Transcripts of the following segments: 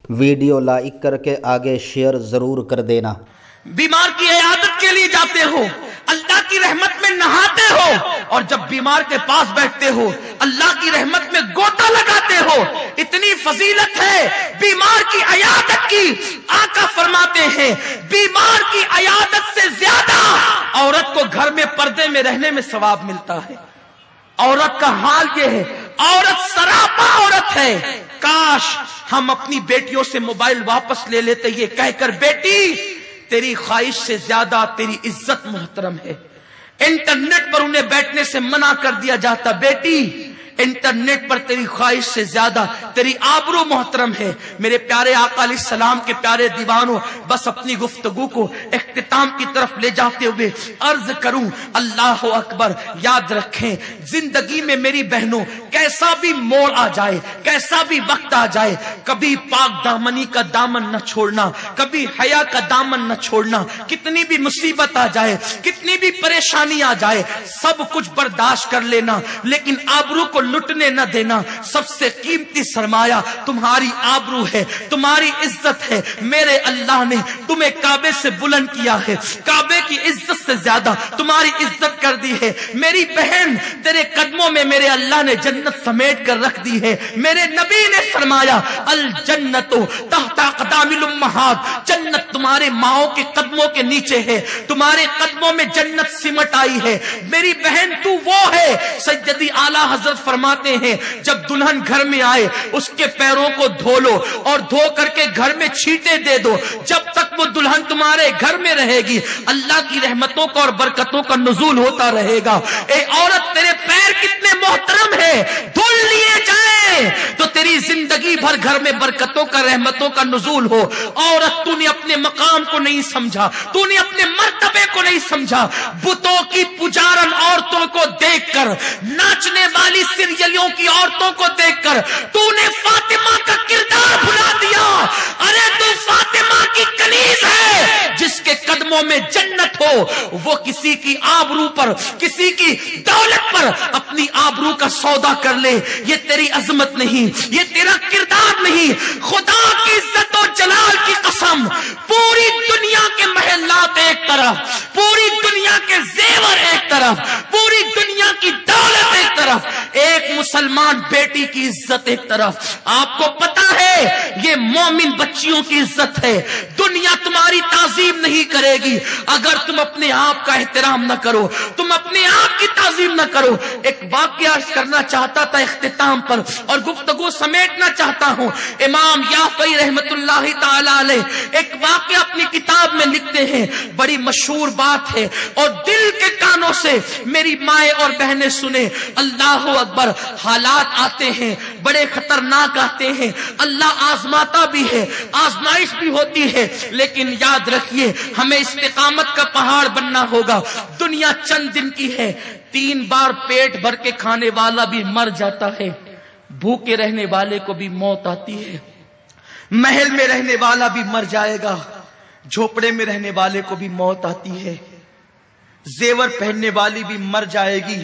Video like کر کے آگے شیئر ضرور کر دینا۔ بیمار کی عیادت کے لیے جاتے ہو، اللہ کی رحمت میں نہاتے ہو، اور جب بیمار کے پاس بیٹھتے ہو اللہ کی رحمت میں گوتا لگاتے ہو۔ اتنی فضیلت ہے بیمار کی عیادت کی۔ آقا فرماتے ہیں بیمار کی عیادت سے زیادہ عورت کو گھر میں پردے میں رہنے میں ثواب ملتا ہے۔ عورت کا حال یہ ہے، عورت سراپا عورت ہے۔ کاش ہم اپنی بیٹیوں سے موبائل واپس لے لیتے یہ کہہ کر بیٹی تیری خواہش سے زیادہ تیری عزت محترم ہے۔ انٹرنیٹ پر انہیں بیٹھنے سے منع کر دیا جاتا، بیٹی انٹرنیٹ پر تیری خواہش سے زیادہ تیری آبرو محترم ہے۔ میرے پیارے آقا علیہ السلام کے پیارے دیوانوں، بس اپنی گفتگو کو اختتام کی طرف لے جاتے ہوئے عرض کروں، اللہ اکبر۔ یاد رکھیں زندگی میں میری بہنوں کیسا بھی موڑ آ جائے، کیسا بھی وقت آ جائے، کبھی پاک دامنی کا دامن نہ چھوڑنا، کبھی حیا کا دامن نہ چھوڑنا۔ کتنی بھی مصیبت آ جائے، کتنی بھی پریشانی آ جائے، سب کچھ برداشت کر لینا، لیکن آبرو کو لٹنے نہ دینا۔ سب سے قیمتی سرمایہ تمہاری آبرو ہے، تمہاری عزت ہے۔ میرے اللہ نے تمہیں کعبے سے بلند کیا ہے، کعبے کی عزت سے زیادہ تمہاری عزت کر دی ہے۔ میری بہن تیرے قدموں میں میرے اللہ نے جنت سمیٹ کر رکھ دی ہے۔ میرے نبی نے فرمایا الجنت تحت اقدام الامہات، جنت تمہارے ماؤں کے قدموں کے نیچے ہے، تمہارے قدموں میں جنت سمٹ آئی ہے۔ میری بہن تو وہ ہے، سیدی اعلیٰ حضرت فرماتے ہیں جب دلہن گھر میں آئے اس کے پیروں کو دھو لو اور دھو کر کے گھر میں چھینٹے دے دو۔ جب تک وہ دلہن تمہارے گھر میں رہے گی اللہ کی رحمتوں کا اور برکتوں کا نزول ہوتا رہے گا۔ اے عورت تیرے پیر کتنے محترم ہیں، دھل لیے جائیں تو تیری زندگی بھر گھر میں برکتوں کا رحمتوں کا نزول ہو۔ عورت تو نے اپنے مقام کو نہیں سمجھا، تو نے اپنے مرتبے کو نہیں سمجھا۔ بتوں کی پجارن عورتوں کو دیکھ کر، ناچنے والی سیریلوں کی عورتوں کو دیکھ کر تو نے فاطمہ کا کردار بھلا دیا۔ ارے تو فاطمہ کی کنیز ہے، جس کے قدموں میں جنت ہو وہ کسی کی آبرو پر، کسی کی دولت پر اپنی آبرو کا سودا کر لے۔ یہ تیری عظمت نہیں، یہ تیرا کردار نہیں۔ خدا کی عزت و جلال کی قسم، پوری دنیا کے محلات ایک طرف، پوری دنیا کے زیور ایک طرف، پوری دنیا کی دولت ایک طرف، ایک مسلمان بیٹی کی عزت ایک طرف۔ آپ کو پتا ہے یہ مومن بچیوں کی عزت ہے۔ دنیا تمہاری تعظیم نہیں کرے گی اگر تم اپنے آپ کا احترام نہ کرو، تم اپنے آپ کی تعظیم نہ کرو۔ ایک واقعہ عرض کرنا چاہتا تھا اختتام پر اور گفتگو سمیٹنا چاہتا ہوں۔ امام یافعی رحمت اللہ تعالی علیہ ایک واقعہ اپنی کتاب میں لکھتے ہیں، بڑی مشہور بات ہے اور دل کے کانوں سے میری مائیں اور بہنیں سنیں۔ اللہ اکبر، حالات آتے ہیں بڑے خطرناک آتے ہیں، اللہ آزماتا بھی ہے، آزمائش بھی ہوتی ہے، لیکن یاد رکھیے ہمیں استقامت کا پہاڑ بننا ہوگا۔ دنیا چند دن کی ہے، 3 بار پیٹ بھر کے کھانے والا بھی مر جاتا ہے، بھوکے رہنے والے کو بھی موت آتی ہے، محل میں رہنے والا بھی مر جائے گا، جھوپڑے میں رہنے والے کو بھی موت آتی ہے، زیور پہننے والی بھی مر جائے گی،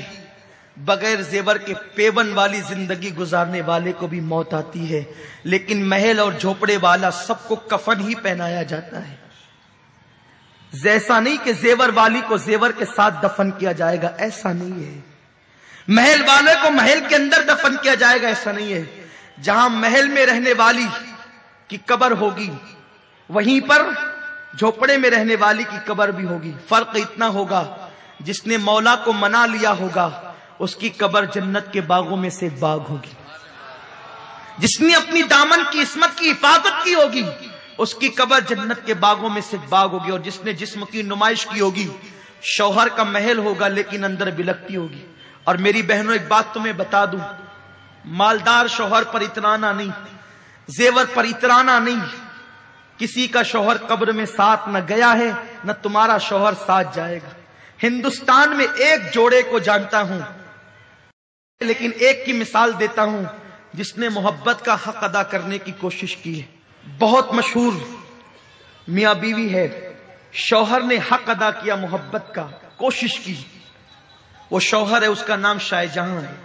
بغیر زیور کے پیون والی زندگی گزارنے والے کو بھی موت آتی ہے، لیکن محل اور جھوپڑے والا سب کو کفن ہی پہنایا جاتا ہے۔ ایسا نہیں کہ زیور والی کو زیور کے ساتھ دفن کیا جائے گا، ایسا نہیں ہے۔ محل والے کو محل کے اندر دفن کیا جائے گا، ایسا نہیں ہے۔ جہاں محل میں رہنے والی کی قبر ہوگی وہیں پر جھوپڑے میں رہنے والی کی قبر بھی ہوگی۔ فرق اتنا ہوگا جس نے مولا کو منا لیا ہوگا اس کی قبر جنت کے باغوں میں سے ایک باغ ہوگی، جس نے اپنی دامن کی عصمت کی حفاظت کی ہوگی اس کی قبر جنت کے باغوں میں سے ایک باغ ہوگی، اور جس نے جسم کی نمائش کی ہوگی شوہر کا محل ہوگا لیکن اندر بلکتی ہوگی۔ اور میری بہنوں ایک بات تمہیں بتا دوں، مالدار شوہر پر اترانا نہیں، زیور پر اترانا نہیں۔ کسی کا شوہر قبر میں ساتھ نہ گیا ہے نہ تمہارا شوہر ساتھ جائے گا۔ ہندوستان میں ایک جوڑے کو جانتا ہوں، لیکن ایک کی مثال دیتا ہوں جس نے محبت کا حق ادا کرنے کی کوشش کی ہے۔ بہت مشہور میاں بیوی ہے، شوہر نے حق ادا کیا محبت کا، کوشش کی، وہ شوہر ہے، اس کا نام شاہ جہاں ہے۔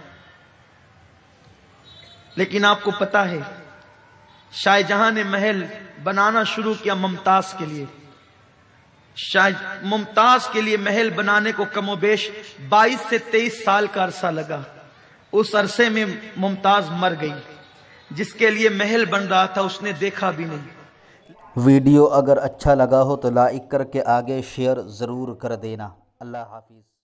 لیکن آپ کو پتا ہے شاہ جہاں نے محل بنانا شروع کیا ممتاز کے لیے. شاہ ممتاز کے لیے محل بنانے کو کم و بیش 22 سے 23 سال کا عرصہ لگا. اس عرصے میں ممتاز مر گئی. جس کے لیے محل بن رہا تھا اس نے دیکھا بھی نہیں. ویڈیو اگر اچھا لگا ہو تو لائک کر کے آگے شیئر ضرور کر دینا. اللہ حافظ.